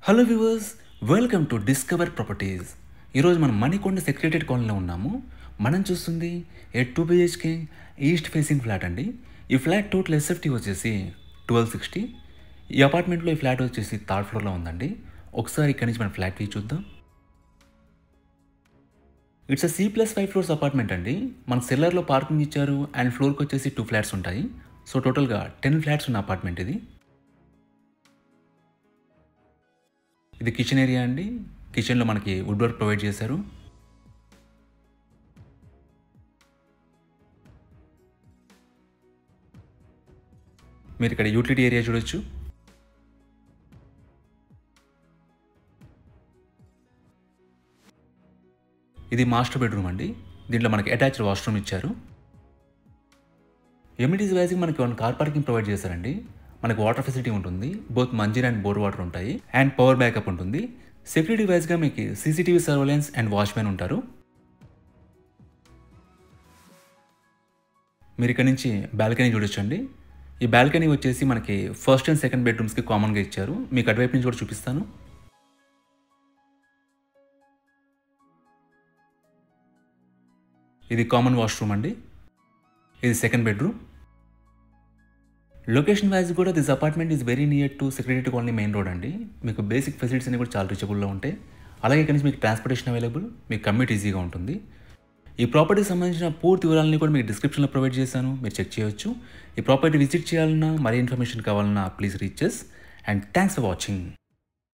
Hello viewers, welcome to discover properties. ఈరోజు మనం Manikonda secretary కాలనీలో ఉన్నాము. మనం చూస్తుంది ఏ 2 BHK ఈస్ట్ ఫేసింగ్ ఫ్లాట్ అండి. ఈ ఫ్లాట్ టోటల్ ఎస్ఎఫ్టీ వచ్చేసి 1260. ఈ అపార్ట్మెంట్లో ఈ ఫ్లాట్ వచ్చేసి థర్డ్ ఫ్లోర్లో ఉందండి. ఒకసారి ఇక్కడి నుంచి మనం ఫ్లాట్ వ్యూ చూద్దాం. ఇట్స్ C+5 ఫ్లోర్స్ అపార్ట్మెంట్ అండి. మన సెల్లర్లో పార్కింగ్ ఇచ్చారు అండ్ ఫ్లోర్కి వచ్చేసి 2 ఫ్లాట్స్ ఉంటాయి. సో టోటల్గా 10 ఫ్లాట్స్ ఉన్న అపార్ట్మెంట్ ఇది. ఇది కిచెన్ ఏరియా అండి. కిచెన్లో మనకి వుడ్ వర్క్ ప్రొవైడ్ చేశారు. మీరు ఇక్కడ యూటిలిటీ ఏరియా చూడొచ్చు. ఇది మాస్టర్ బెడ్రూమ్ అండి. దీంట్లో మనకి అటాచ్డ్ వాష్రూమ్ ఇచ్చారు. ఎమ్యూనిటీస్ వైజ్గా మనకి 1 కార్ పార్కింగ్ ప్రొవైడ్ చేశారండి. మనకు వాటర్ ఫెసిలిటీ ఉంటుంది. Both Manjira and bore water ఉంటాయి అండ్ పవర్ బ్యాకప్ ఉంటుంది. సెక్యూరిటీ వైజ్గా మీకు సీసీటీవీ సర్వేలెన్స్ అండ్ వాచ్మెన్ ఉంటారు. మీరు ఇక్కడ నుంచి బాల్కనీ చూడొచ్చండి. ఈ బాల్కనీ వచ్చేసి మనకి ఫస్ట్ అండ్ సెకండ్ బెడ్రూమ్స్కి కామన్గా ఇచ్చారు. మీకు అటువైపు నుంచి కూడా చూపిస్తాను. ఇది కామన్ వాష్రూమ్ అండి. ఇది సెకండ్ బెడ్రూమ్. లొకేషన్ వైజ్ కూడా this apartment is very near to secretary colony main road అండి. మీకు బేసిక్ ఫెసిలిటీస్ అన్ని కూడా చాలా రీచబుల్లో ఉంటాయి. అలాగే ఇక్కడ నుంచి మీకు ట్రాన్స్పోర్టేషన్ అవైలబుల్, మీకు కమ్యూట్ ఈజీగా ఉంటుంది. ఈ ప్రాపర్టీకి సంబంధించిన పూర్తి వివరాలని కూడా మీకు డిస్క్రిప్షన్లో ప్రొవైడ్ చేశాను, మీరు చెక్ చేయొచ్చు. ఈ ప్రాపర్టీ విజిట్ చేయాలన్నా, మరీ ఇన్ఫర్మేషన్ కావాలన్నా please reach us. And thanks for watching.